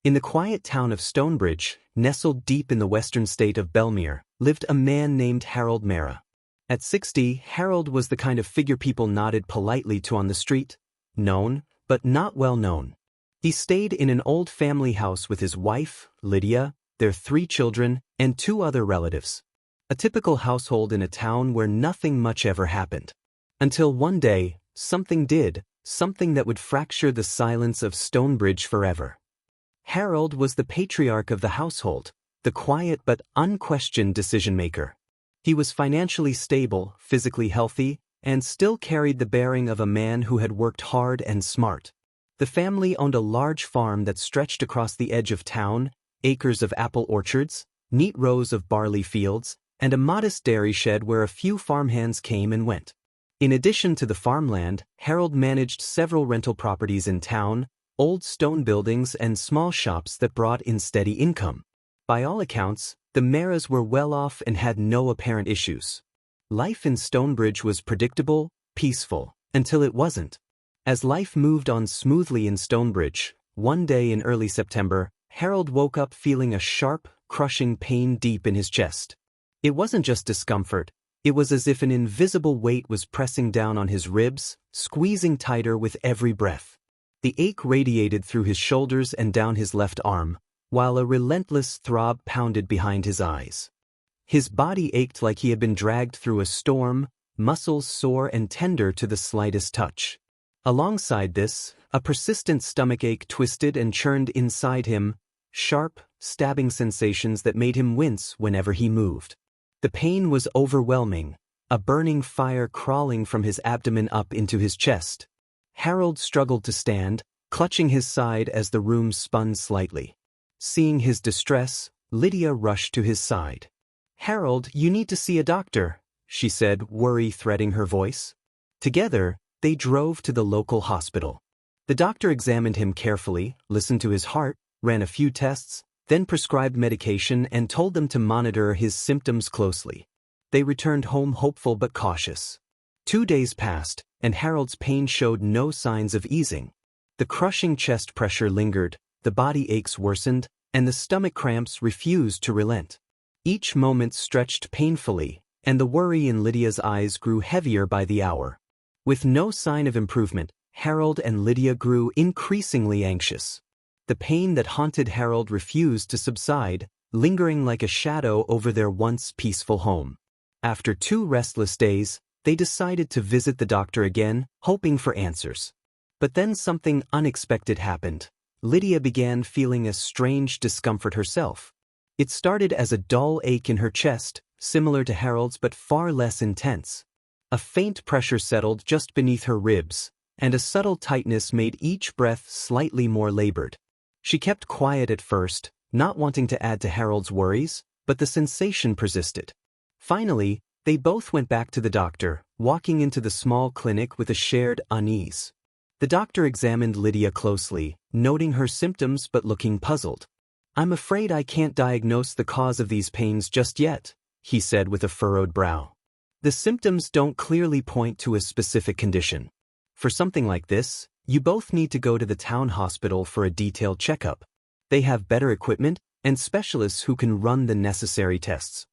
In the quiet town of Stonebridge, nestled deep in the western state of Belmere, lived a man named Harold Mara. At 60, Harold was the kind of figure people nodded politely to on the street, known, but not well known. He stayed in an old family house with his wife, Lydia, their 3 children, and 2 other relatives. A typical household in a town where nothing much ever happened. Until one day, something did, something that would fracture the silence of Stonebridge forever. Harold was the patriarch of the household, the quiet but unquestioned decision-maker. He was financially stable, physically healthy, and still carried the bearing of a man who had worked hard and smart. The family owned a large farm that stretched across the edge of town, acres of apple orchards, neat rows of barley fields, and a modest dairy shed where a few farmhands came and went. In addition to the farmland, Harold managed several rental properties in town, old stone buildings and small shops that brought in steady income. By all accounts, the Maras were well off and had no apparent issues. Life in Stonebridge was predictable, peaceful, until it wasn't. As life moved on smoothly in Stonebridge, one day in early September, Harold woke up feeling a sharp, crushing pain deep in his chest. It wasn't just discomfort. It was as if an invisible weight was pressing down on his ribs, squeezing tighter with every breath. The ache radiated through his shoulders and down his left arm, while a relentless throb pounded behind his eyes. His body ached like he had been dragged through a storm, muscles sore and tender to the slightest touch. Alongside this, a persistent stomachache twisted and churned inside him, sharp, stabbing sensations that made him wince whenever he moved. The pain was overwhelming, a burning fire crawling from his abdomen up into his chest. Harold struggled to stand, clutching his side as the room spun slightly. Seeing his distress, Lydia rushed to his side. "Harold, you need to see a doctor," she said, worry threading her voice. Together, they drove to the local hospital. The doctor examined him carefully, listened to his heart, ran a few tests, then prescribed medication and told them to monitor his symptoms closely. They returned home hopeful but cautious. 2 days passed, and Harold's pain showed no signs of easing. The crushing chest pressure lingered, the body aches worsened, and the stomach cramps refused to relent. Each moment stretched painfully, and the worry in Lydia's eyes grew heavier by the hour. With no sign of improvement, Harold and Lydia grew increasingly anxious. The pain that haunted Harold refused to subside, lingering like a shadow over their once peaceful home. After 2 restless days, they decided to visit the doctor again, hoping for answers. But then something unexpected happened. Lydia began feeling a strange discomfort herself. It started as a dull ache in her chest, similar to Harold's but far less intense. A faint pressure settled just beneath her ribs, and a subtle tightness made each breath slightly more labored. She kept quiet at first, not wanting to add to Harold's worries, but the sensation persisted. Finally, they both went back to the doctor, walking into the small clinic with a shared unease. The doctor examined Lydia closely, noting her symptoms but looking puzzled. "I'm afraid I can't diagnose the cause of these pains just yet," he said with a furrowed brow. "The symptoms don't clearly point to a specific condition. For something like this, you both need to go to the town hospital for a detailed checkup. They have better equipment and specialists who can run the necessary tests."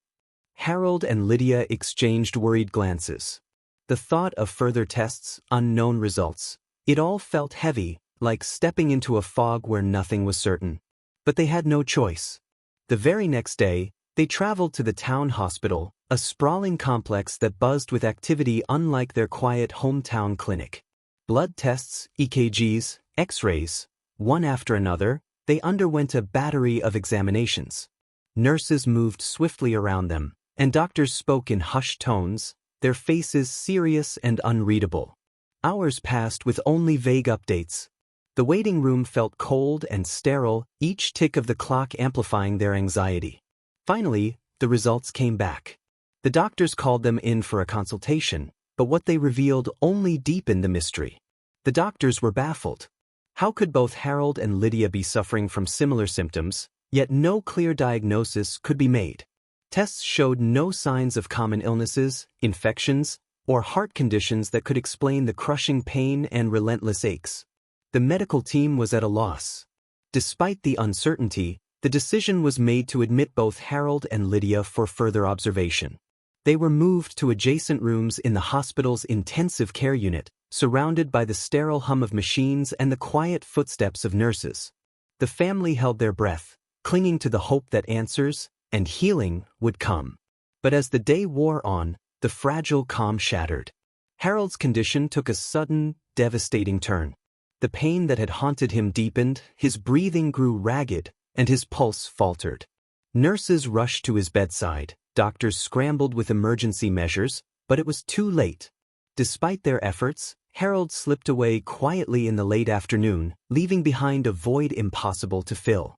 Harold and Lydia exchanged worried glances. The thought of further tests, unknown results, it all felt heavy, like stepping into a fog where nothing was certain. But they had no choice. The very next day, they traveled to the town hospital, a sprawling complex that buzzed with activity unlike their quiet hometown clinic. Blood tests, EKGs, X-rays, one after another, they underwent a battery of examinations. Nurses moved swiftly around them, and doctors spoke in hushed tones, their faces serious and unreadable. Hours passed with only vague updates. The waiting room felt cold and sterile, each tick of the clock amplifying their anxiety. Finally, the results came back. The doctors called them in for a consultation, but what they revealed only deepened the mystery. The doctors were baffled. How could both Harold and Lydia be suffering from similar symptoms, yet no clear diagnosis could be made? Tests showed no signs of common illnesses, infections, or heart conditions that could explain the crushing pain and relentless aches. The medical team was at a loss. Despite the uncertainty, the decision was made to admit both Harold and Lydia for further observation. They were moved to adjacent rooms in the hospital's intensive care unit, surrounded by the sterile hum of machines and the quiet footsteps of nurses. The family held their breath, clinging to the hope that answers and healing would come. But as the day wore on, the fragile calm shattered. Harold's condition took a sudden, devastating turn. The pain that had haunted him deepened, his breathing grew ragged, and his pulse faltered. Nurses rushed to his bedside, doctors scrambled with emergency measures, but it was too late. Despite their efforts, Harold slipped away quietly in the late afternoon, leaving behind a void impossible to fill.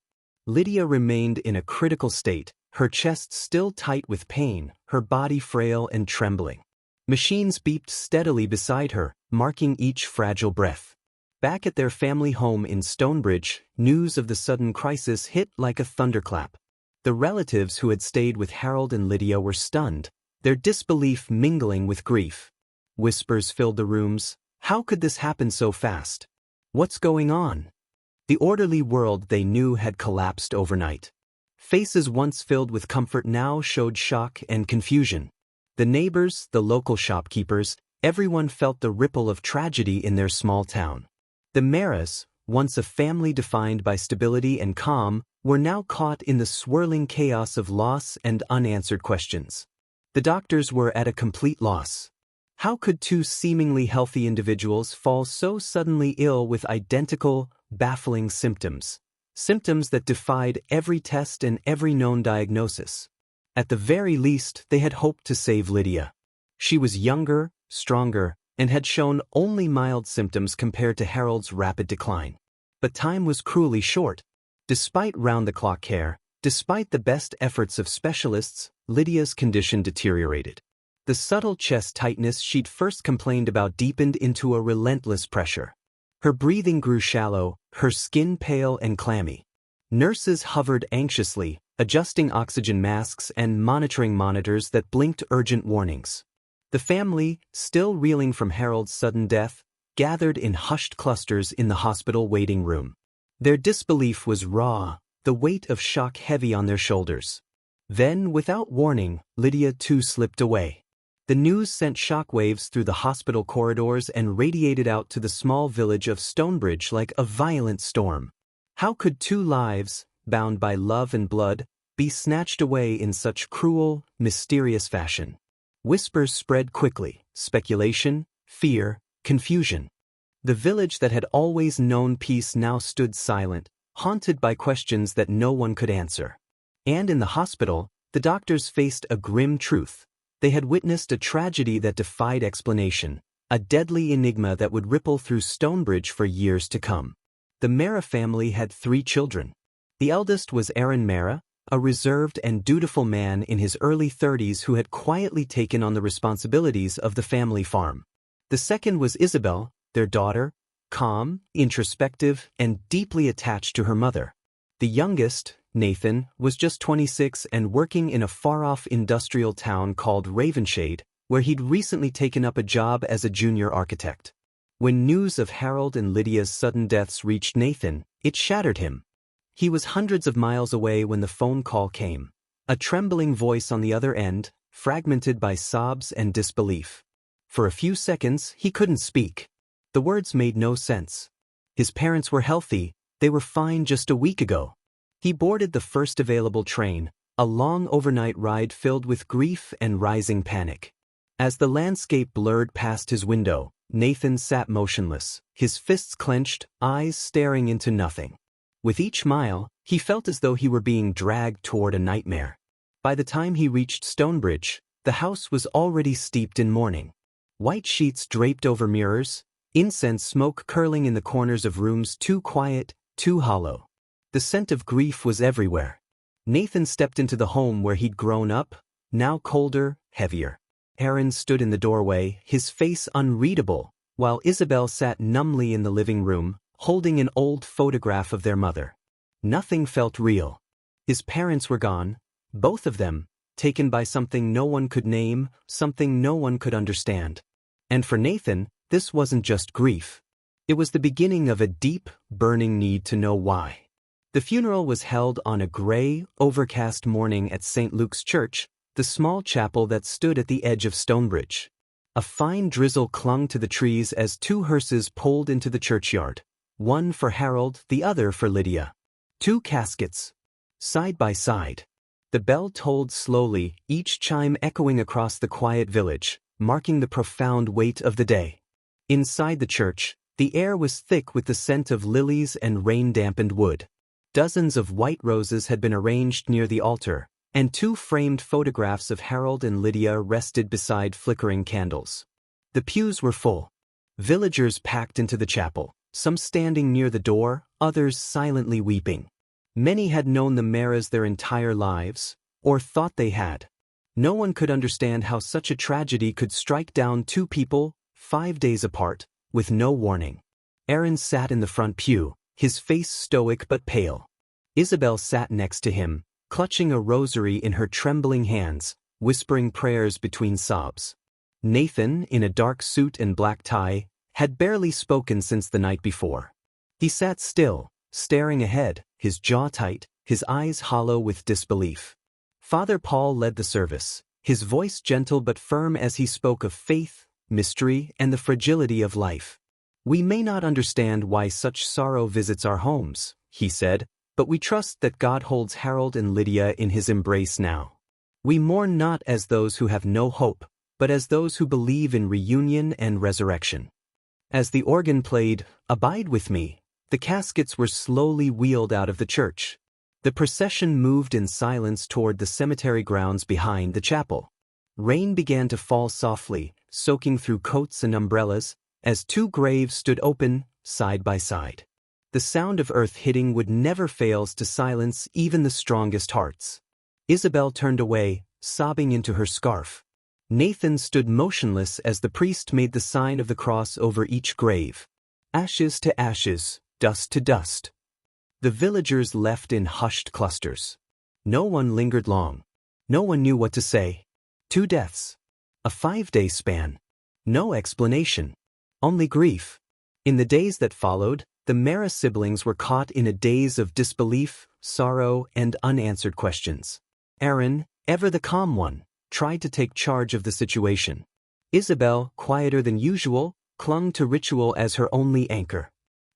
Lydia remained in a critical state, her chest still tight with pain, her body frail and trembling. Machines beeped steadily beside her, marking each fragile breath. Back at their family home in Stonebridge, news of the sudden crisis hit like a thunderclap. The relatives who had stayed with Harold and Lydia were stunned, their disbelief mingling with grief. Whispers filled the rooms. How could this happen so fast? What's going on? The orderly world they knew had collapsed overnight. Faces once filled with comfort now showed shock and confusion. The neighbors, the local shopkeepers, everyone felt the ripple of tragedy in their small town. The Maras, once a family defined by stability and calm, were now caught in the swirling chaos of loss and unanswered questions. The doctors were at a complete loss. How could two seemingly healthy individuals fall so suddenly ill with identical, baffling symptoms? Symptoms that defied every test and every known diagnosis. At the very least, they had hoped to save Lydia. She was younger, stronger, and had shown only mild symptoms compared to Harold's rapid decline. But time was cruelly short. Despite round-the-clock care, despite the best efforts of specialists, Lydia's condition deteriorated. The subtle chest tightness she'd first complained about deepened into a relentless pressure. Her breathing grew shallow, her skin pale and clammy. Nurses hovered anxiously, adjusting oxygen masks and monitoring monitors that blinked urgent warnings. The family, still reeling from Harold's sudden death, gathered in hushed clusters in the hospital waiting room. Their disbelief was raw, the weight of shock heavy on their shoulders. Then, without warning, Lydia too slipped away. The news sent shockwaves through the hospital corridors and radiated out to the small village of Stonebridge like a violent storm. How could two lives, bound by love and blood, be snatched away in such cruel, mysterious fashion? Whispers spread quickly, speculation, fear, confusion. The village that had always known peace now stood silent, haunted by questions that no one could answer. And in the hospital, the doctors faced a grim truth. They had witnessed a tragedy that defied explanation, a deadly enigma that would ripple through Stonebridge for years to come. The Mara family had 3 children. The eldest was Aaron Mara, a reserved and dutiful man in his early 30s who had quietly taken on the responsibilities of the family farm. The second was Isabel, their daughter, calm, introspective, and deeply attached to her mother. The youngest, Nathan, was just 26 and working in a far-off industrial town called Reimagined, where he'd recently taken up a job as a junior architect. When news of Harold and Lydia's sudden deaths reached Nathan, it shattered him. He was hundreds of miles away when the phone call came, a trembling voice on the other end, fragmented by sobs and disbelief. For a few seconds, he couldn't speak. The words made no sense. His parents were healthy, they were fine just a week ago. He boarded the first available train, a long overnight ride filled with grief and rising panic. As the landscape blurred past his window, Nathan sat motionless, his fists clenched, eyes staring into nothing. With each mile, he felt as though he were being dragged toward a nightmare. By the time he reached Stonebridge, the house was already steeped in mourning. White sheets draped over mirrors, incense smoke curling in the corners of rooms too quiet, too hollow. The scent of grief was everywhere. Nathan stepped into the home where he'd grown up, now colder, heavier. Aaron stood in the doorway, his face unreadable, while Isabel sat numbly in the living room, holding an old photograph of their mother. Nothing felt real. His parents were gone, both of them, taken by something no one could name, something no one could understand. And for Nathan, this wasn't just grief. It was the beginning of a deep, burning need to know why. The funeral was held on a gray, overcast morning at St. Luke's Church, the small chapel that stood at the edge of Stonebridge. A fine drizzle clung to the trees as two hearses pulled into the churchyard, one for Harold, the other for Lydia. Two caskets, side by side. The bell tolled slowly, each chime echoing across the quiet village, marking the profound weight of the day. Inside the church, the air was thick with the scent of lilies and rain-dampened wood. Dozens of white roses had been arranged near the altar, and two framed photographs of Harold and Lydia rested beside flickering candles. The pews were full. Villagers packed into the chapel, some standing near the door, others silently weeping. Many had known the Maras their entire lives, or thought they had. No one could understand how such a tragedy could strike down two people, 5 days apart, with no warning. Aaron sat in the front pew, his face stoic but pale. Isabel sat next to him, clutching a rosary in her trembling hands, whispering prayers between sobs. Nathan, in a dark suit and black tie, had barely spoken since the night before. He sat still, staring ahead, his jaw tight, his eyes hollow with disbelief. Father Paul led the service, his voice gentle but firm as he spoke of faith, mystery, and the fragility of life. "We may not understand why such sorrow visits our homes," he said, "but we trust that God holds Harold and Lydia in his embrace now. We mourn not as those who have no hope, but as those who believe in reunion and resurrection." As the organ played, "Abide with Me," the caskets were slowly wheeled out of the church. The procession moved in silence toward the cemetery grounds behind the chapel. Rain began to fall softly, soaking through coats and umbrellas, as two graves stood open, side by side. The sound of earth hitting would never fail to silence even the strongest hearts. Isabel turned away, sobbing into her scarf. Nathan stood motionless as the priest made the sign of the cross over each grave. Ashes to ashes, dust to dust. The villagers left in hushed clusters. No one lingered long. No one knew what to say. 2 deaths. A 5-day span. No explanation. Only grief. In the days that followed, the Mara siblings were caught in a daze of disbelief, sorrow, and unanswered questions. Aaron, ever the calm one, tried to take charge of the situation. Isabel, quieter than usual, clung to ritual as her only anchor.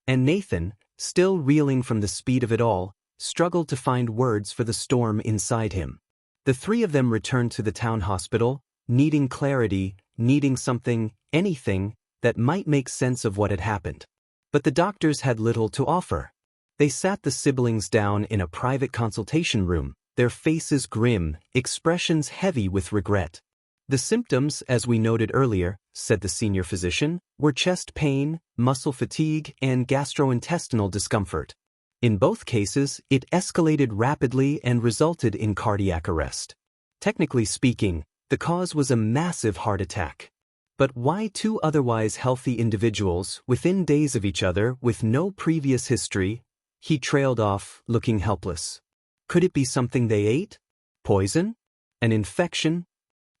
And Nathan, still reeling from the speed of it all, struggled to find words for the storm inside him. The three of them returned to the town hospital, needing clarity, needing something, anything, that might make sense of what had happened. But the doctors had little to offer. They sat the siblings down in a private consultation room, their faces grim, expressions heavy with regret. The symptoms, as we noted earlier, said the senior physician, were chest pain, muscle fatigue, and gastrointestinal discomfort. In both cases, it escalated rapidly and resulted in cardiac arrest. Technically speaking, the cause was a massive heart attack. But why two otherwise healthy individuals, within days of each other, with no previous history? He trailed off, looking helpless. Could it be something they ate? Poison? An infection?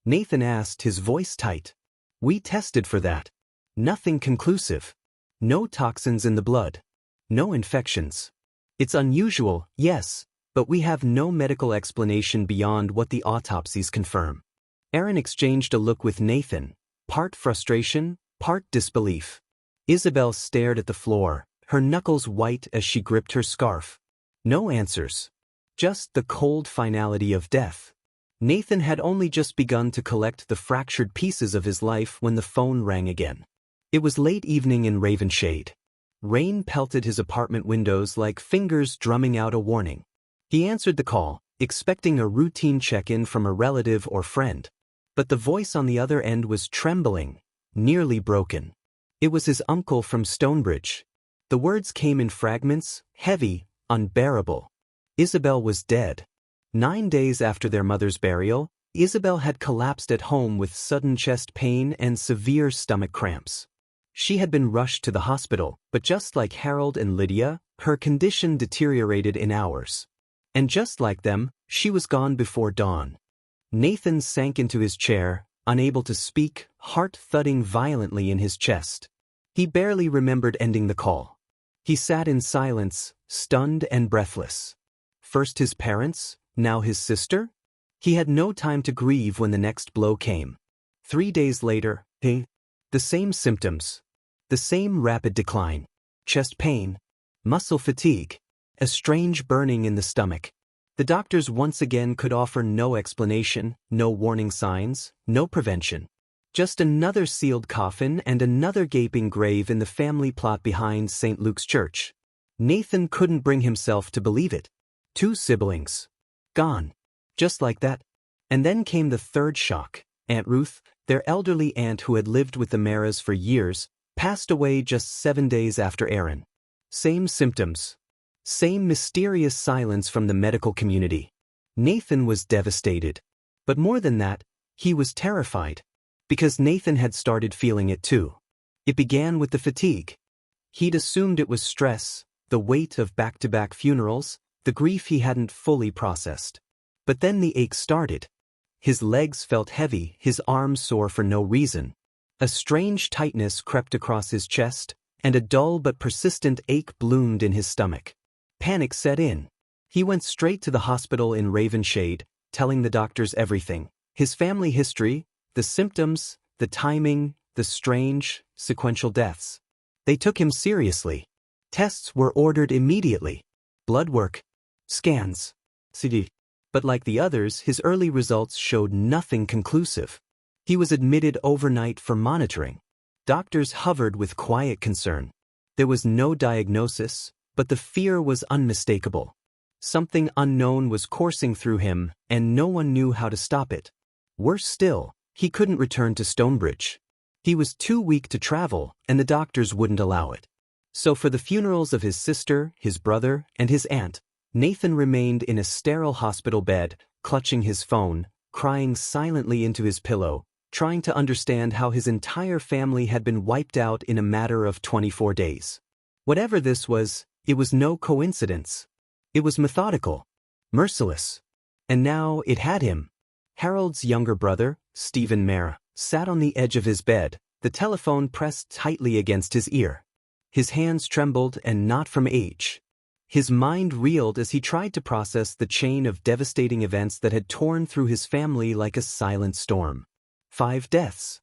Nathan asked, his voice tight. "We tested for that. Nothing conclusive. No toxins in the blood. No infections. It's unusual, yes, but we have no medical explanation beyond what the autopsies confirm." Aaron exchanged a look with Nathan, part frustration, part disbelief. Isabel stared at the floor, her knuckles white as she gripped her scarf. No answers. Just the cold finality of death. Nathan had only just begun to collect the fractured pieces of his life when the phone rang again. It was late evening in Ravenshade. Rain pelted his apartment windows like fingers drumming out a warning. He answered the call, expecting a routine check-in from a relative or friend. But the voice on the other end was trembling, nearly broken. It was his uncle from Stonebridge. The words came in fragments, heavy, unbearable. Isabel was dead. 9 days after their mother's burial, Isabel had collapsed at home with sudden chest pain and severe stomach cramps. She had been rushed to the hospital, but just like Harold and Lydia, her condition deteriorated in hours. And just like them, she was gone before dawn. Nathan sank into his chair, unable to speak, heart thudding violently in his chest. He barely remembered ending the call. He sat in silence, stunned and breathless. First his parents, now his sister? He had no time to grieve when the next blow came. 3 days later, the same symptoms. The same rapid decline. Chest pain. Muscle fatigue. A strange burning in the stomach. The doctors once again could offer no explanation, no warning signs, no prevention. Just another sealed coffin and another gaping grave in the family plot behind St. Luke's Church. Nathan couldn't bring himself to believe it. 2 siblings. Gone. Just like that. And then came the third shock. Aunt Ruth, their elderly aunt who had lived with the Maras for years, passed away just 7 days after Aaron. Same symptoms. Same mysterious silence from the medical community. Nathan was devastated. But more than that, he was terrified. Because Nathan had started feeling it too. It began with the fatigue. He'd assumed it was stress, the weight of back-to-back funerals, the grief he hadn't fully processed. But then the ache started. His legs felt heavy, his arms sore for no reason. A strange tightness crept across his chest, and a dull but persistent ache bloomed in his stomach. Panic set in. He went straight to the hospital in Reimagined, telling the doctors everything. His family history, the symptoms, the timing, the strange, sequential deaths. They took him seriously. Tests were ordered immediately. Blood work. Scans. CD. But like the others, his early results showed nothing conclusive. He was admitted overnight for monitoring. Doctors hovered with quiet concern. There was no diagnosis, but the fear was unmistakable. Something unknown was coursing through him, and no one knew how to stop it. Worse still, he couldn't return to Stonebridge. He was too weak to travel, and the doctors wouldn't allow it. So for the funerals of his sister, his brother, and his aunt, Nathan remained in a sterile hospital bed, clutching his phone, crying silently into his pillow, trying to understand how his entire family had been wiped out in a matter of 24 days. Whatever this was, it was no coincidence. It was methodical, merciless. And now it had him. Harold's younger brother, Celia Mara, sat on the edge of his bed, the telephone pressed tightly against his ear. His hands trembled, and not from age. His mind reeled as he tried to process the chain of devastating events that had torn through his family like a silent storm. 5 deaths.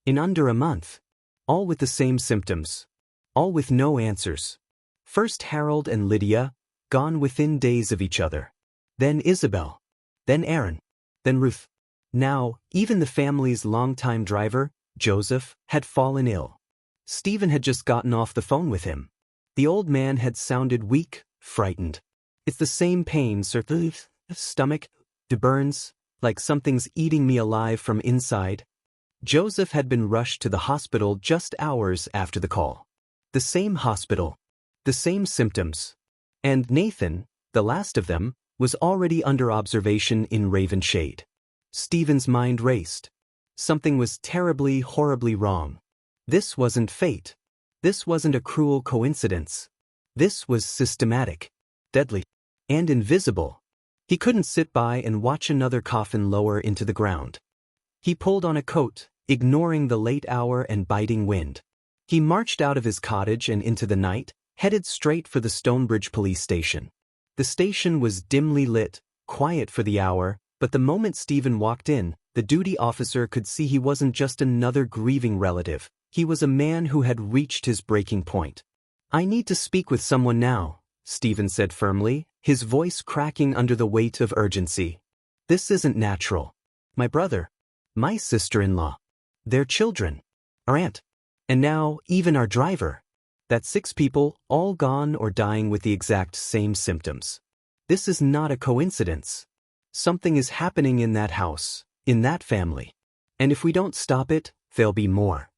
In under a month. All with the same symptoms. All with no answers. First Harold and Lydia, gone within days of each other. Then Isabel. Then Aaron. Then Ruth. Now, even the family's longtime driver, Joseph, had fallen ill. Stephen had just gotten off the phone with him. The old man had sounded weak, frightened. It's the same pain, sir. Stomach, the burns, like something's eating me alive from inside. Joseph had been rushed to the hospital just hours after the call. The same hospital. The same symptoms. And Nathan, the last of them, was already under observation in Reimagined. Stephen's mind raced. Something was terribly, horribly wrong. This wasn't fate. This wasn't a cruel coincidence. This was systematic, deadly, and invisible. He couldn't sit by and watch another coffin lower into the ground. He pulled on a coat, ignoring the late hour and biting wind. He marched out of his cottage and into the night, headed straight for the Stonebridge police station. The station was dimly lit, quiet for the hour, but the moment Stephen walked in, the duty officer could see he wasn't just another grieving relative. He was a man who had reached his breaking point. "I need to speak with someone now," Stephen said firmly, his voice cracking under the weight of urgency. "This isn't natural. My brother, my sister-in-law, their children, our aunt, and now even our driver. That's 6 people, all gone or dying with the exact same symptoms. This is not a coincidence. Something is happening in that house, in that family. And if we don't stop it, there'll be more."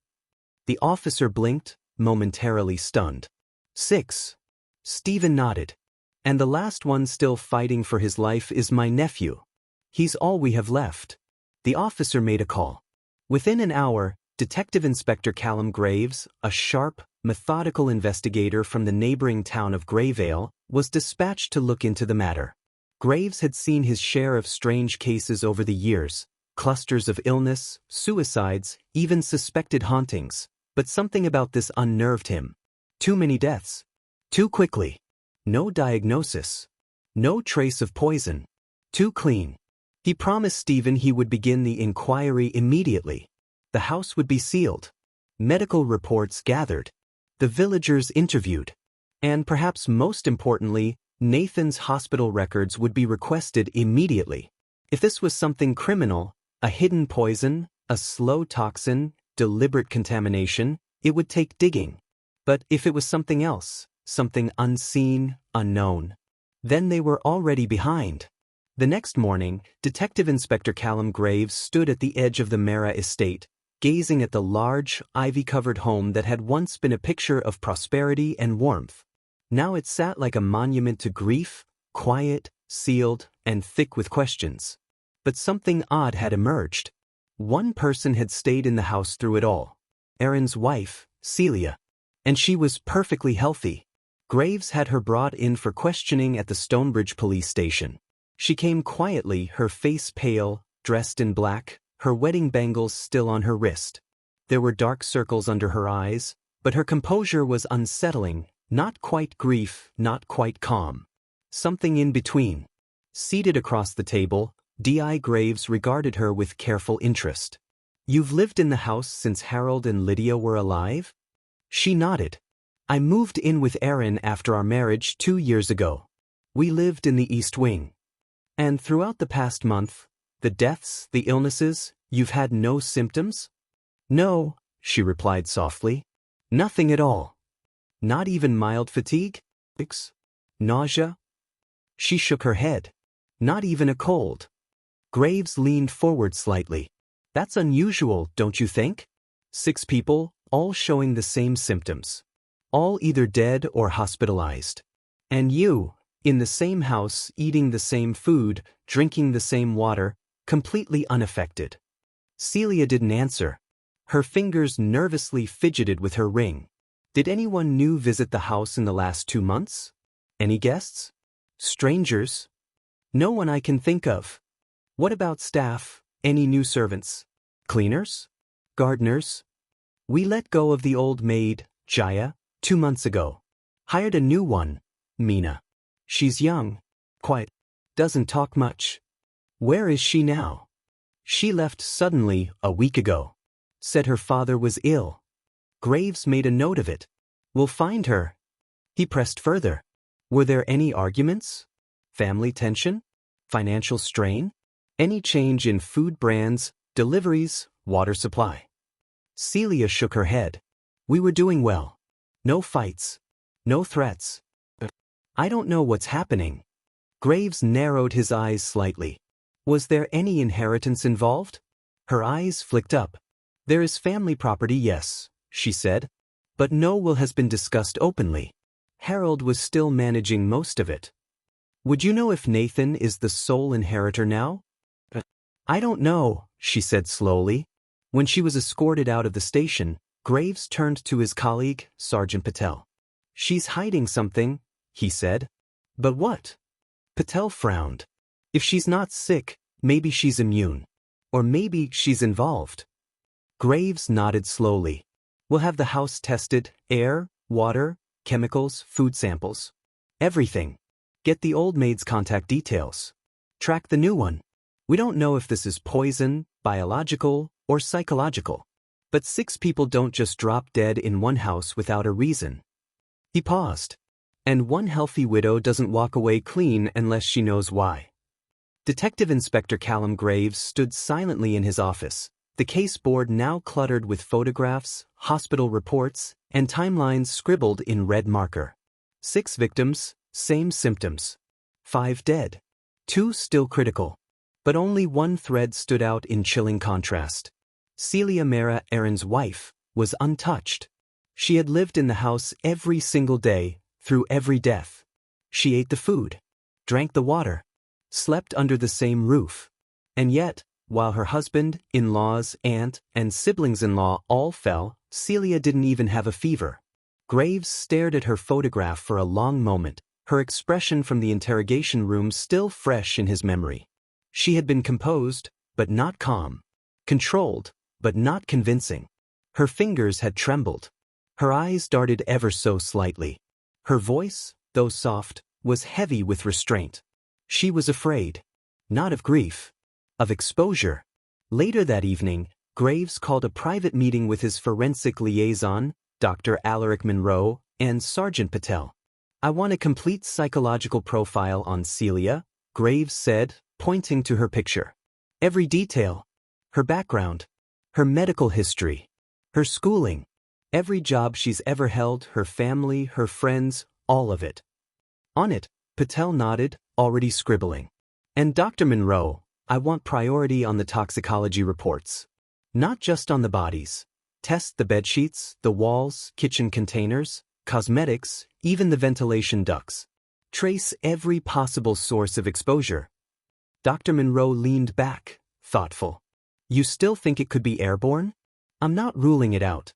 The officer blinked, momentarily stunned. 6. Stephen nodded. "And the last one still fighting for his life is my nephew. He's all we have left." The officer made a call. Within an hour, Detective Inspector Callum Graves, a sharp, methodical investigator from the neighboring town of Greyvale, was dispatched to look into the matter. Graves had seen his share of strange cases over the years, clusters of illness, suicides, even suspected hauntings, but something about this unnerved him. Too many deaths. Too quickly. No diagnosis. No trace of poison. Too clean. He promised Stephen he would begin the inquiry immediately. The house would be sealed. Medical reports gathered. The villagers interviewed. And perhaps most importantly, Nathan's hospital records would be requested immediately. If this was something criminal, a hidden poison, a slow toxin, deliberate contamination, it would take digging. But if it was something else, something unseen, unknown, then they were already behind. The next morning, Detective Inspector Callum Graves stood at the edge of the Mara estate, gazing at the large, ivy-covered home that had once been a picture of prosperity and warmth. Now it sat like a monument to grief, quiet, sealed, and thick with questions. But something odd had emerged. One person had stayed in the house through it all. Aaron's wife, Celia. And she was perfectly healthy. Graves had her brought in for questioning at the Stonebridge police station. She came quietly, her face pale, dressed in black, her wedding bangles still on her wrist. There were dark circles under her eyes, but her composure was unsettling, not quite grief, not quite calm. Something in between. Seated across the table, D.I. Graves regarded her with careful interest. "You've lived in the house since Harold and Lydia were alive?" She nodded. "I moved in with Aaron after our marriage 2 years ago. We lived in the East Wing. And throughout the past month, the deaths, the illnesses, you've had no symptoms?" "No," she replied softly. "Nothing at all. Not even mild fatigue? Nausea?" She shook her head. "Not even a cold." Graves leaned forward slightly. "That's unusual, don't you think? 6 people, all showing the same symptoms. All either dead or hospitalized. And you, in the same house, eating the same food, drinking the same water, completely unaffected." Celia didn't answer. Her fingers nervously fidgeted with her ring. "Did anyone new visit the house in the last 2 months? Any guests? Strangers?" "No one I can think of." "What about staff? Any new servants? Cleaners? Gardeners?" "We let go of the old maid, Jaya, 2 months ago. Hired a new one, Mina. She's young, quiet, doesn't talk much." "Where is she now?" "She left suddenly a week ago. Said her father was ill." Graves made a note of it. "We'll find her." He pressed further. "Were there any arguments? Family tension? Financial strain? Any change in food brands, deliveries, water supply?" Celia shook her head. "We were doing well. No fights. No threats. I don't know what's happening." Graves narrowed his eyes slightly. "Was there any inheritance involved?" Her eyes flicked up. "There is family property, yes," she said. "But no will has been discussed openly. Harold was still managing most of it." "Would you know if Nathan is the sole inheritor now?" "I don't know," she said slowly. When she was escorted out of the station, Graves turned to his colleague, Sergeant Patel. "She's hiding something," he said. "But what?" Patel frowned. "If she's not sick, maybe she's immune. Or maybe she's involved." Graves nodded slowly. "We'll have the house tested, air, water, chemicals, food samples. Everything. Get the old maid's contact details. Track the new one. We don't know if this is poison, biological, or psychological. But 6 people don't just drop dead in one house without a reason." He paused. "And one healthy widow doesn't walk away clean unless she knows why." Detective Inspector Callum Graves stood silently in his office, the case board now cluttered with photographs, hospital reports, and timelines scribbled in red marker. 6 victims, same symptoms. 5 dead. 2 still critical. But only one thread stood out in chilling contrast. Celia Mara, Aaron's wife, was untouched. She had lived in the house every single day, through every death. She ate the food, drank the water, slept under the same roof. And yet, while her husband, in-laws, aunt, and siblings-in-law all fell, Celia didn't even have a fever. Graves stared at her photograph for a long moment, her expression from the interrogation room still fresh in his memory. She had been composed, but not calm. Controlled, but not convincing. Her fingers had trembled. Her eyes darted ever so slightly. Her voice, though soft, was heavy with restraint. She was afraid. Not of grief. Of exposure. Later that evening, Graves called a private meeting with his forensic liaison, Dr. Alaric Monroe, and Sergeant Patel. "I want a complete psychological profile on Celia," Graves said, pointing to her picture. "Every detail. Her background. Her medical history. Her schooling. Every job she's ever held, her family, her friends, all of it." "On it," Patel nodded, already scribbling. "And Dr. Monroe, I want priority on the toxicology reports. Not just on the bodies. Test the bedsheets, the walls, kitchen containers, cosmetics, even the ventilation ducts. Trace every possible source of exposure." Dr. Monroe leaned back, thoughtful. "You still think it could be airborne?" "I'm not ruling it out.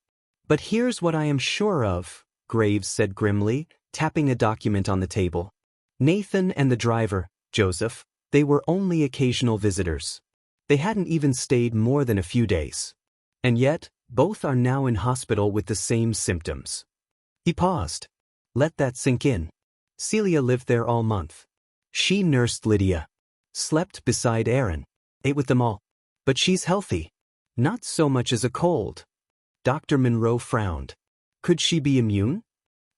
But here's what I am sure of," Graves said grimly, tapping a document on the table. "Nathan and the driver, Joseph, they were only occasional visitors. They hadn't even stayed more than a few days. And yet, both are now in hospital with the same symptoms." He paused. "Let that sink in. Celia lived there all month. She nursed Lydia. Slept beside Aaron. Ate with them all. But she's healthy. Not so much as a cold." Dr. Monroe frowned. "Could she be immune?"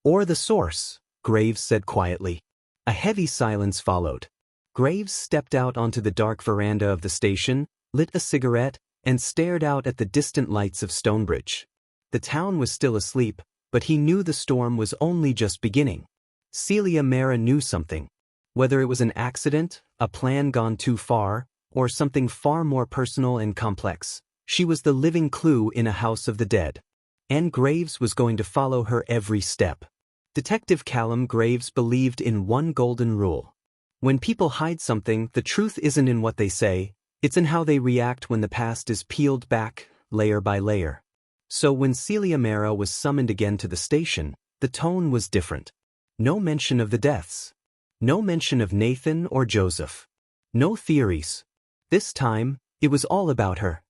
"Or the source," Graves said quietly. A heavy silence followed. Graves stepped out onto the dark veranda of the station, lit a cigarette, and stared out at the distant lights of Stonebridge. The town was still asleep, but he knew the storm was only just beginning. Celia Mara knew something. Whether it was an accident, a plan gone too far, or something far more personal and complex, she was the living clue in a house of the dead. And Graves was going to follow her every step. Detective Callum Graves believed in one golden rule. When people hide something, the truth isn't in what they say, it's in how they react when the past is peeled back, layer by layer. So when Celia Mara was summoned again to the station, the tone was different. No mention of the deaths. No mention of Nathan or Joseph. No theories. This time, it was all about her.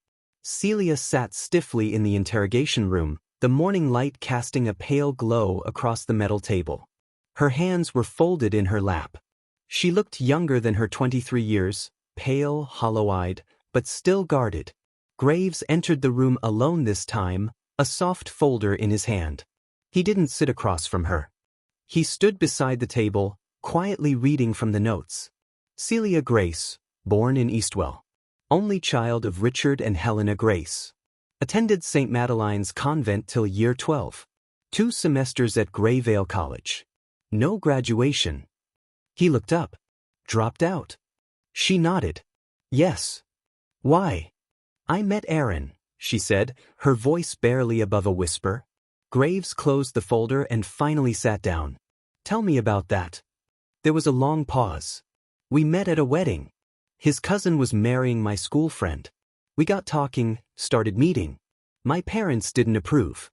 Celia sat stiffly in the interrogation room, the morning light casting a pale glow across the metal table. Her hands were folded in her lap. She looked younger than her 23 years, pale, hollow-eyed, but still guarded. Graves entered the room alone this time, a soft folder in his hand. He didn't sit across from her. He stood beside the table, quietly reading from the notes. Celia Grace, born in Eastwell. Only child of Richard and Helena Grace. Attended St. Madeline's Convent till year 12. 2 semesters at Grayvale College. No graduation. He looked up. Dropped out. She nodded. "Yes." "Why?" "I met Aaron," she said, her voice barely above a whisper. Graves closed the folder and finally sat down. "Tell me about that." There was a long pause. "We met at a wedding. His cousin was marrying my school friend. We got talking, started meeting. My parents didn't approve."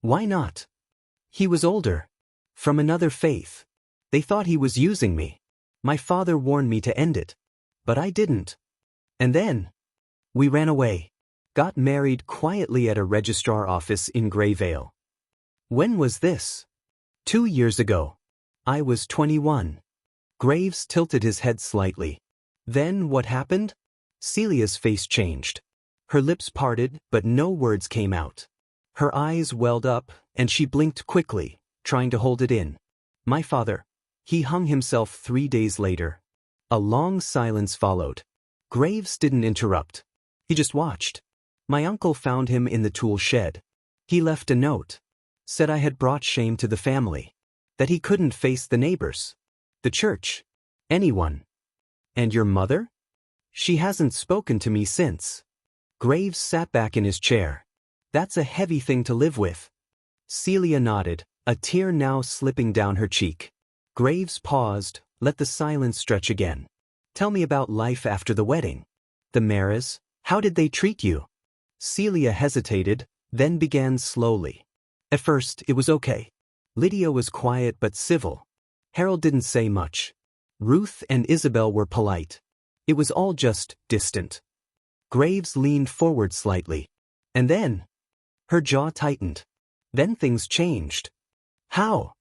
"Why not?" "He was older. From another faith. They thought he was using me. My father warned me to end it. But I didn't. And then we ran away. Got married quietly at a registrar office in Grayvale." "When was this?" 2 years ago. I was 21. Graves tilted his head slightly. "Then what happened?" Celia's face changed. Her lips parted, but no words came out. Her eyes welled up, and she blinked quickly, trying to hold it in. "My father. He hung himself 3 days later." A long silence followed. Graves didn't interrupt. He just watched. "My uncle found him in the tool shed. He left a note. Said I had brought shame to the family. That he couldn't face the neighbors. The church. Anyone." "And your mother?" "She hasn't spoken to me since." Graves sat back in his chair. "That's a heavy thing to live with." Celia nodded, a tear now slipping down her cheek. Graves paused, let the silence stretch again. "Tell me about life after the wedding. The Maras, how did they treat you?" Celia hesitated, then began slowly. "At first, it was okay. Lydia was quiet but civil. Harold didn't say much. Ruth and Isabel were polite. It was all just distant." Graves leaned forward slightly. "And then?" Her jaw tightened. Then things changed. How?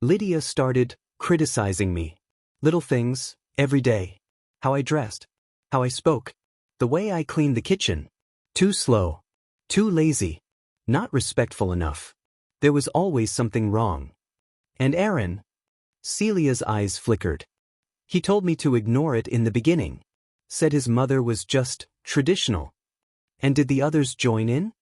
Lydia started criticizing me. Little things, every day. How I dressed. How I spoke. The way I cleaned the kitchen. Too slow. Too lazy. Not respectful enough. There was always something wrong. And Aaron? Celia's eyes flickered. He told me to ignore it in the beginning. Said his mother was just traditional. And did the others join in?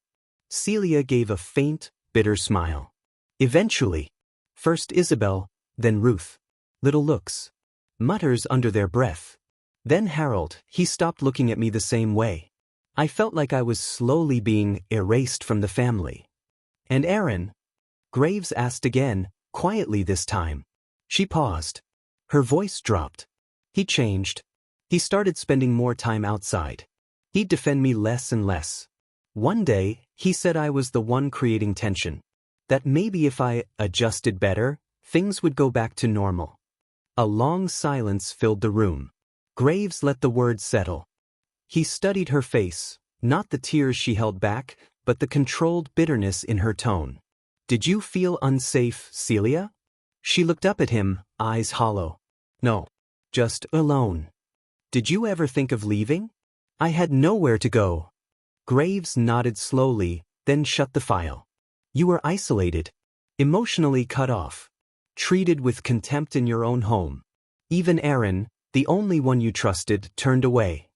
Celia gave a faint, bitter smile. Eventually. First Isabel, then Ruth. Little looks. Mutters under their breath. Then Harold. He stopped looking at me the same way. I felt like I was slowly being erased from the family. And Aaron? Graves asked again, quietly this time. She paused. Her voice dropped. He changed. He started spending more time outside. He'd defend me less and less. One day, he said I was the one creating tension. That maybe if I adjusted better, things would go back to normal. A long silence filled the room. Graves let the words settle. He studied her face, not the tears she held back, but the controlled bitterness in her tone. Did you feel unsafe, Celia? She looked up at him, eyes hollow. No. Just alone. Did you ever think of leaving? I had nowhere to go. Graves nodded slowly, then shut the file. You were isolated. Emotionally cut off. Treated with contempt in your own home. Even Aaron, the only one you trusted, turned away.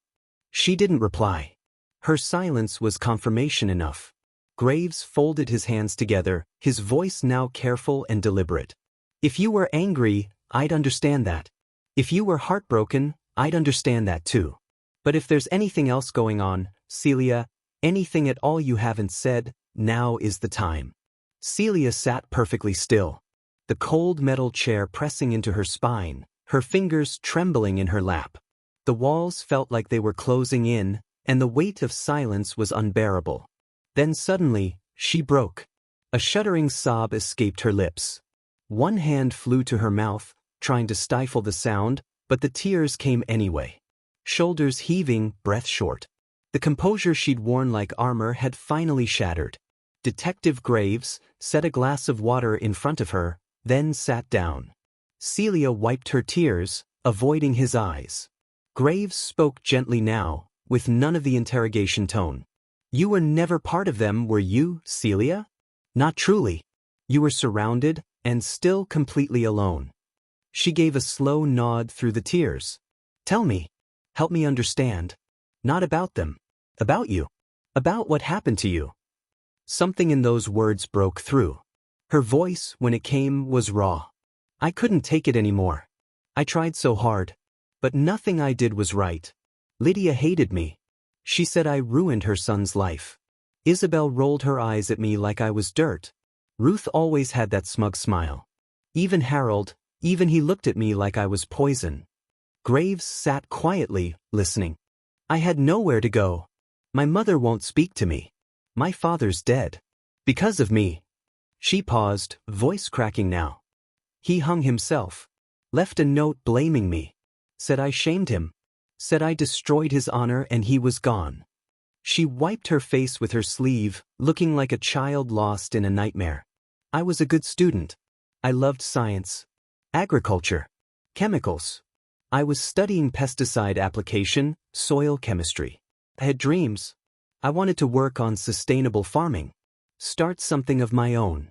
She didn't reply. Her silence was confirmation enough. Graves folded his hands together, his voice now careful and deliberate. If you were angry, I'd understand that. If you were heartbroken, I'd understand that too. But if there's anything else going on, Celia, anything at all you haven't said, now is the time. Celia sat perfectly still. The cold metal chair pressing into her spine, her fingers trembling in her lap. The walls felt like they were closing in, and the weight of silence was unbearable. Then suddenly, she broke. A shuddering sob escaped her lips. One hand flew to her mouth, trying to stifle the sound, but the tears came anyway. Shoulders heaving, breath short. The composure she'd worn like armor had finally shattered. Detective Graves set a glass of water in front of her, then sat down. Celia wiped her tears, avoiding his eyes. Graves spoke gently now, with none of the interrogation tone. You were never part of them, were you, Celia? Not truly. You were surrounded, and still completely alone. She gave a slow nod through the tears. Tell me. Help me understand. Not about them. About you. About what happened to you. Something in those words broke through. Her voice, when it came, was raw. I couldn't take it anymore. I tried so hard. But nothing I did was right. Lydia hated me. She said I ruined her son's life. Isabel rolled her eyes at me like I was dirt. Ruth always had that smug smile. Even Harold, even he looked at me like I was poison. Graves sat quietly, listening. I had nowhere to go. My mother won't speak to me. My father's dead. Because of me. She paused, voice cracking now. He hung himself. Left a note blaming me. Said I shamed him. Said I destroyed his honor and he was gone. She wiped her face with her sleeve, looking like a child lost in a nightmare. I was a good student. I loved science. Agriculture. Chemicals. I was studying pesticide application, soil chemistry. I had dreams. I wanted to work on sustainable farming. Start something of my own.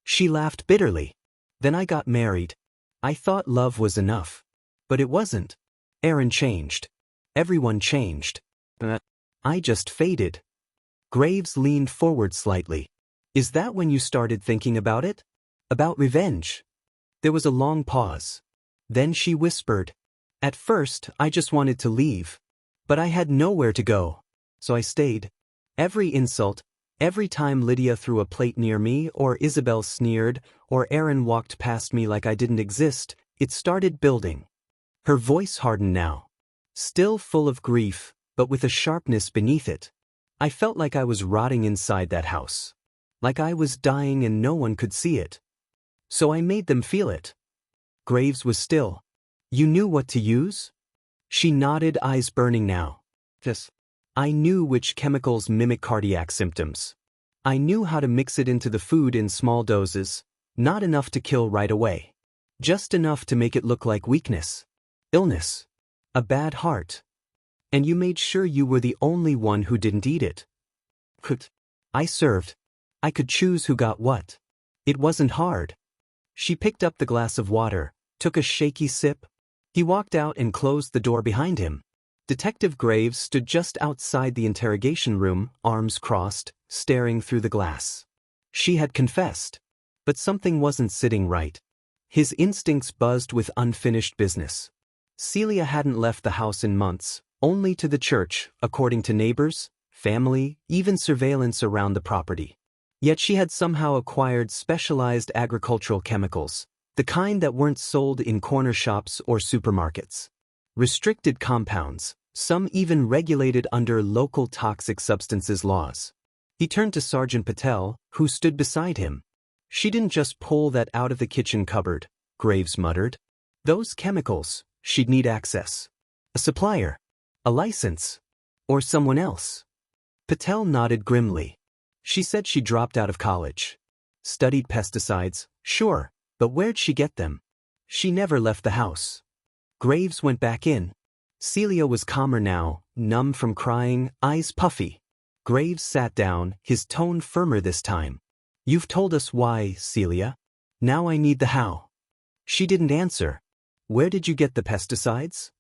She laughed bitterly. Then I got married. I thought love was enough. But it wasn't. Aaron changed. Everyone changed. I just faded. Graves leaned forward slightly. Is that when you started thinking about it? About revenge? There was a long pause. Then she whispered. At first, I just wanted to leave. But I had nowhere to go. So I stayed. Every insult, every time Lydia threw a plate near me, or Isabel sneered, or Aaron walked past me like I didn't exist, it started building. Her voice hardened now. Still full of grief, but with a sharpness beneath it. I felt like I was rotting inside that house. Like I was dying and no one could see it. So I made them feel it. Graves was still. You knew what to use? She nodded, eyes burning now. Yes. I knew which chemicals mimic cardiac symptoms. I knew how to mix it into the food in small doses, not enough to kill right away. Just enough to make it look like weakness, illness, a bad heart. And you made sure you were the only one who didn't eat it. I served. I could choose who got what. It wasn't hard. She picked up the glass of water, took a shaky sip. He walked out and closed the door behind him. Detective Graves stood just outside the interrogation room, arms crossed, staring through the glass. She had confessed. But something wasn't sitting right. His instincts buzzed with unfinished business. Celia hadn't left the house in months, only to the church, according to neighbors, family, even surveillance around the property. Yet she had somehow acquired specialized agricultural chemicals, the kind that weren't sold in corner shops or supermarkets. Restricted compounds, some even regulated under local toxic substances laws. He turned to Sergeant Patel, who stood beside him. She didn't just pull that out of the kitchen cupboard, Graves muttered. Those chemicals, she'd need access. A supplier, a license, or someone else. Patel nodded grimly. She said she dropped out of college. Studied pesticides, sure, but where'd she get them? She never left the house. Graves went back in. Celia was calmer now, numb from crying, eyes puffy. Graves sat down, his tone firmer this time. You've told us why, Celia. Now I need the how. She didn't answer. Where did you get the pesticides?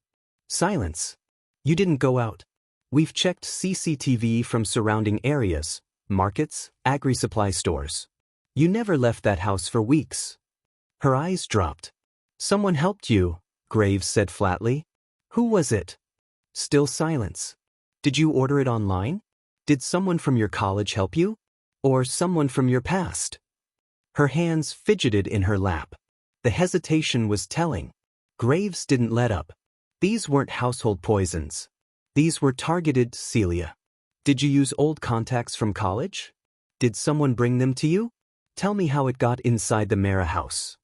Silence. You didn't go out. We've checked CCTV from surrounding areas, markets, agri-supply stores. You never left that house for weeks. Her eyes dropped. Someone helped you, Graves said flatly. Who was it? Still silence. Did you order it online? Did someone from your college help you? Or someone from your past? Her hands fidgeted in her lap. The hesitation was telling. Graves didn't let up. These weren't household poisons. These were targeted, Celia. Did you use old contacts from college? Did someone bring them to you? Tell me how it got inside the Mara house.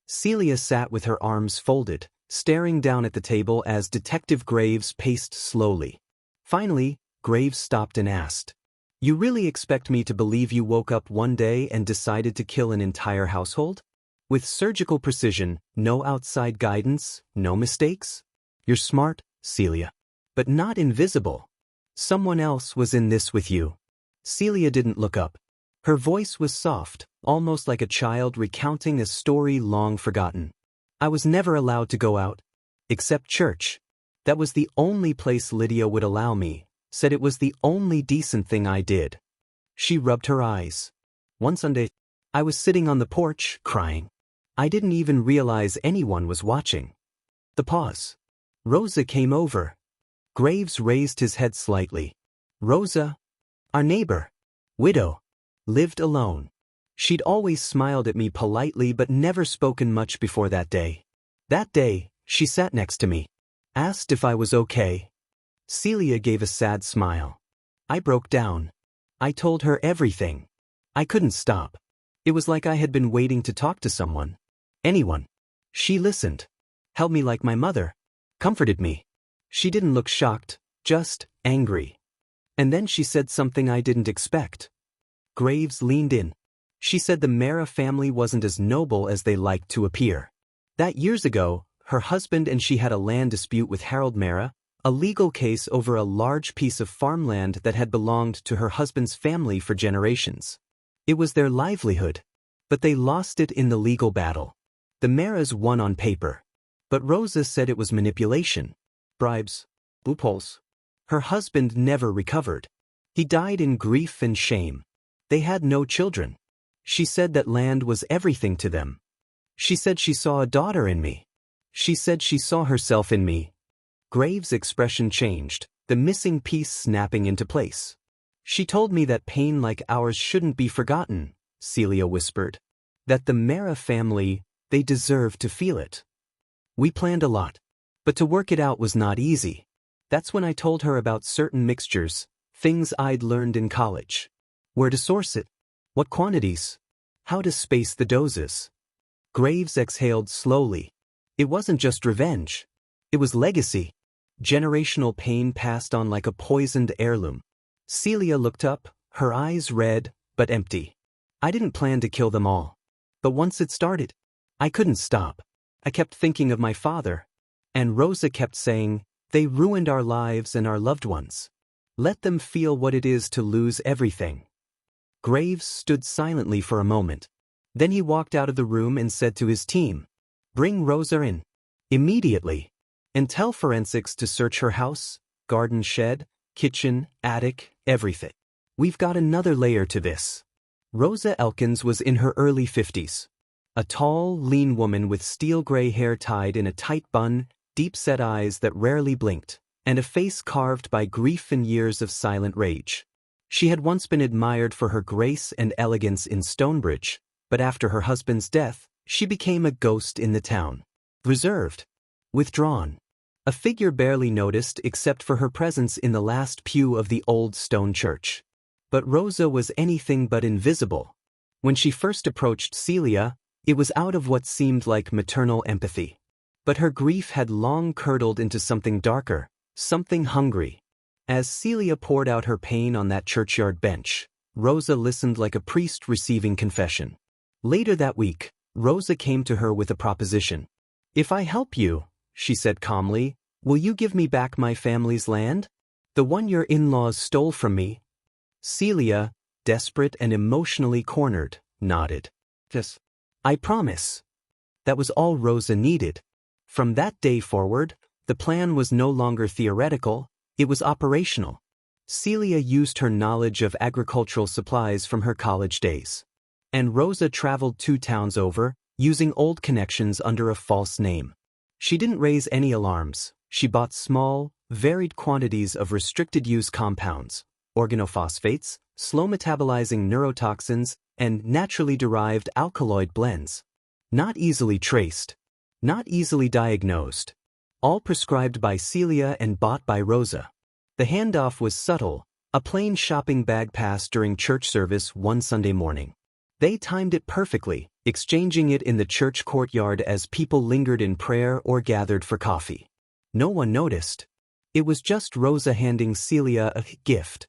Celia sat with her arms folded, staring down at the table as Detective Graves paced slowly. Finally, Graves stopped and asked, You really expect me to believe you woke up one day and decided to kill an entire household? With surgical precision, no outside guidance, no mistakes? You're smart, Celia. But not invisible. Someone else was in this with you. Celia didn't look up. Her voice was soft, almost like a child recounting a story long forgotten. I was never allowed to go out. Except church. That was the only place Lydia would allow me. Said it was the only decent thing I did. She rubbed her eyes. One Sunday, I was sitting on the porch, crying. I didn't even realize anyone was watching. The pause. Rosa came over. Graves raised his head slightly. Rosa, our neighbor, widow, lived alone. She'd always smiled at me politely but never spoken much before that day. That day, she sat next to me. Asked if I was okay. Celia gave a sad smile. I broke down. I told her everything. I couldn't stop. It was like I had been waiting to talk to someone. Anyone. She listened. Held me like my mother. Comforted me. She didn't look shocked, just angry. And then she said something I didn't expect. Graves leaned in. She said the Mara family wasn't as noble as they liked to appear. That years ago, her husband and she had a land dispute with Harold Mara, a legal case over a large piece of farmland that had belonged to her husband's family for generations. It was their livelihood. But they lost it in the legal battle. The Maras won on paper. But Rosa said it was manipulation. Bribes. Loopholes. Her husband never recovered. He died in grief and shame. They had no children. She said that land was everything to them. She said she saw a daughter in me. She said she saw herself in me. Graves' expression changed, the missing piece snapping into place. She told me that pain like ours shouldn't be forgotten, Celia whispered. That the Mara family, they deserve to feel it. We planned a lot. But to work it out was not easy. That's when I told her about certain mixtures, things I'd learned in college. Where to source it. What quantities. How to space the doses. Graves exhaled slowly. It wasn't just revenge. It was legacy. Generational pain passed on like a poisoned heirloom. Celia looked up, her eyes red, but empty. I didn't plan to kill them all. But once it started, I couldn't stop. I kept thinking of my father. And Rosa kept saying, "They ruined our lives and our loved ones. Let them feel what it is to lose everything." Graves stood silently for a moment. Then he walked out of the room and said to his team, "Bring Rosa in. Immediately. And tell forensics to search her house, garden shed, kitchen, attic, everything. We've got another layer to this." Rosa Elkins was in her early 50s. A tall, lean woman with steel-gray hair tied in a tight bun, deep-set eyes that rarely blinked, and a face carved by grief and years of silent rage. She had once been admired for her grace and elegance in Stonebridge, but after her husband's death, she became a ghost in the town. Reserved. Withdrawn. A figure barely noticed except for her presence in the last pew of the old stone church. But Rosa was anything but invisible. When she first approached Celia, it was out of what seemed like maternal empathy. But her grief had long curdled into something darker, something hungry. As Celia poured out her pain on that churchyard bench, Rosa listened like a priest receiving confession. Later that week, Rosa came to her with a proposition. "If I help you," she said calmly, "will you give me back my family's land? The one your in-laws stole from me?" Celia, desperate and emotionally cornered, nodded. "Yes, I promise." That was all Rosa needed. From that day forward, the plan was no longer theoretical, it was operational. Celia used her knowledge of agricultural supplies from her college days. And Rosa traveled 2 towns over, using old connections under a false name. She didn't raise any alarms. She bought small, varied quantities of restricted-use compounds, organophosphates, slow-metabolizing neurotoxins, and naturally derived alkaloid blends. Not easily traced. Not easily diagnosed. All prescribed by Celia and bought by Rosa. The handoff was subtle, a plain shopping bag pass during church service one Sunday morning. They timed it perfectly, exchanging it in the church courtyard as people lingered in prayer or gathered for coffee. No one noticed. It was just Rosa handing Celia a gift.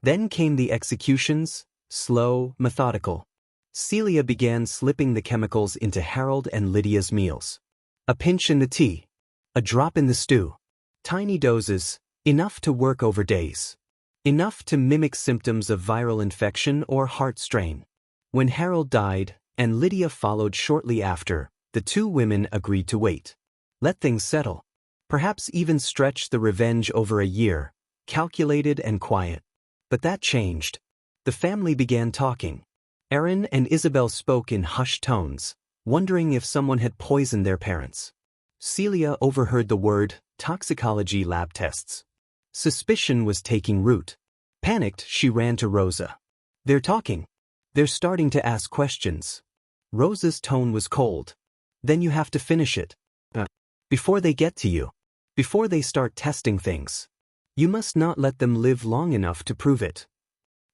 Then came the executions, slow, methodical. Celia began slipping the chemicals into Harold and Lydia's meals. A pinch in the tea. A drop in the stew. Tiny doses, enough to work over days. Enough to mimic symptoms of viral infection or heart strain. When Harold died, and Lydia followed shortly after, the 2 women agreed to wait. Let things settle. Perhaps even stretch the revenge over a year, calculated and quiet. But that changed. The family began talking. Erin and Isabel spoke in hushed tones, wondering if someone had poisoned their parents. Celia overheard the word toxicology lab tests. Suspicion was taking root. Panicked, she ran to Rosa. "They're talking. They're starting to ask questions." Rosa's tone was cold. "Then you have to finish it. Before they get to you. Before they start testing things. You must not let them live long enough to prove it."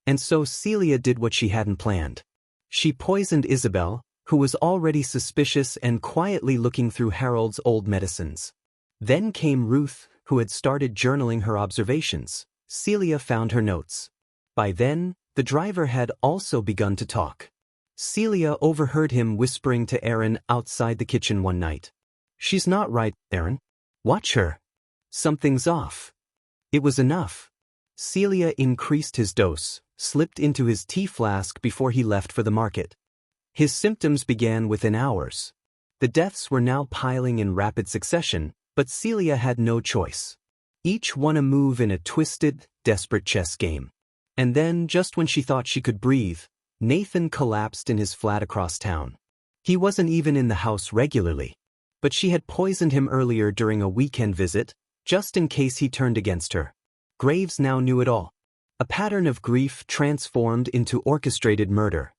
And so Celia did what she hadn't planned. She poisoned Isabel, who was already suspicious and quietly looking through Harold's old medicines. Then came Ruth, who had started journaling her observations. Celia found her notes. By then, the driver had also begun to talk. Celia overheard him whispering to Erin outside the kitchen one night. "She's not right, Erin. Watch her. Something's off." It was enough. Celia increased his dose, slipped into his tea flask before he left for the market. His symptoms began within hours. The deaths were now piling in rapid succession, but Celia had no choice. Each one a move in a twisted, desperate chess game. And then, just when she thought she could breathe, Nathan collapsed in his flat across town. He wasn't even in the house regularly. But she had poisoned him earlier during a weekend visit, just in case he turned against her. Graves now knew it all. A pattern of grief transformed into orchestrated murder.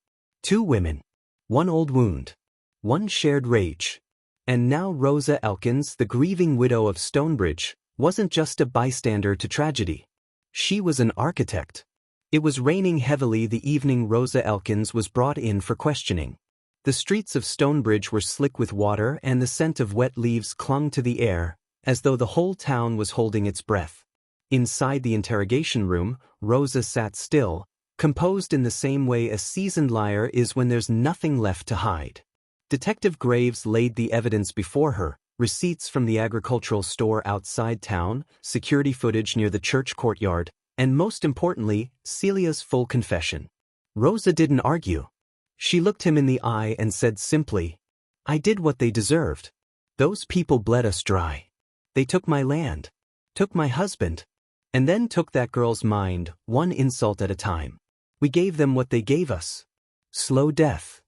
2 women. 1 old wound. 1 shared rage. And now Rosa Elkins, the grieving widow of Stonebridge, wasn't just a bystander to tragedy. She was an architect. It was raining heavily the evening Rosa Elkins was brought in for questioning. The streets of Stonebridge were slick with water and the scent of wet leaves clung to the air, as though the whole town was holding its breath. Inside the interrogation room, Rosa sat still, composed in the same way a seasoned liar is when there's nothing left to hide. Detective Graves laid the evidence before her: receipts from the agricultural store outside town, security footage near the church courtyard, and most importantly, Celia's full confession. Rosa didn't argue. She looked him in the eye and said simply, "I did what they deserved. Those people bled us dry. They took my land, took my husband, and then took that girl's mind, one insult at a time. We gave them what they gave us. Slow death."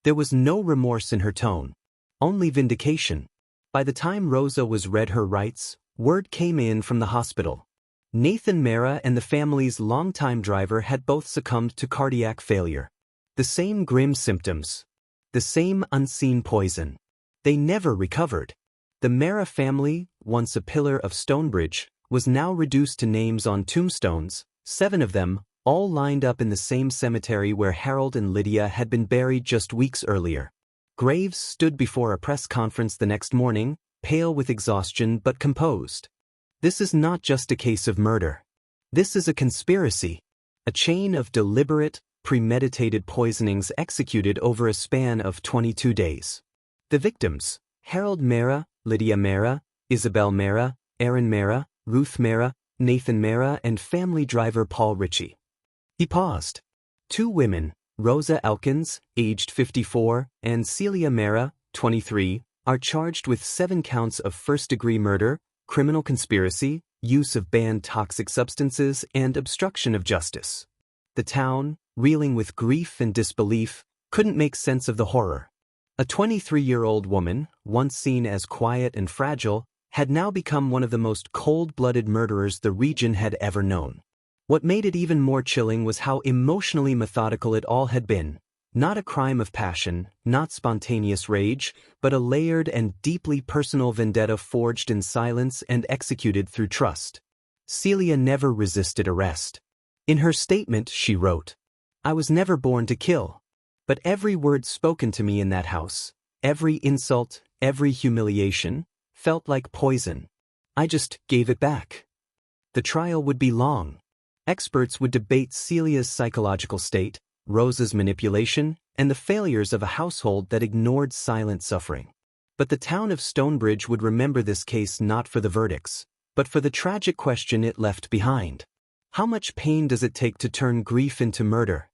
There was no remorse in her tone, only vindication. By the time Rosa was read her rights, word came in from the hospital. Nathan Mara and the family's longtime driver had both succumbed to cardiac failure. The same grim symptoms. The same unseen poison. They never recovered. The Mara family, once a pillar of Stonebridge, was now reduced to names on tombstones, 7 of them, all lined up in the same cemetery where Harold and Lydia had been buried just weeks earlier. Graves stood before a press conference the next morning, pale with exhaustion but composed. This is not just a case of murder. This is a conspiracy. A chain of deliberate, premeditated poisonings executed over a span of 22 days. The victims: Harold Mara, Lydia Mara, Isabel Mara, Aaron Mara, Ruth Mara, Nathan Mara, and family driver Paul Ritchie. He paused. 2 women, Rosa Elkins, aged 54, and Celia Mara, 23, are charged with 7 counts of first-degree murder, criminal conspiracy, use of banned toxic substances, and obstruction of justice. The town, reeling with grief and disbelief, couldn't make sense of the horror. A 23-year-old woman, once seen as quiet and fragile, had now become one of the most cold-blooded murderers the region had ever known. What made it even more chilling was how emotionally methodical it all had been. Not a crime of passion, not spontaneous rage, but a layered and deeply personal vendetta forged in silence and executed through trust. Celia never resisted arrest. In her statement, she wrote, "I was never born to kill. But every word spoken to me in that house, every insult, every humiliation, felt like poison. I just gave it back." The trial would be long. Experts would debate Celia's psychological state, Rosa's manipulation, and the failures of a household that ignored silent suffering. But the town of Stonebridge would remember this case not for the verdicts, but for the tragic question it left behind. How much pain does it take to turn grief into murder?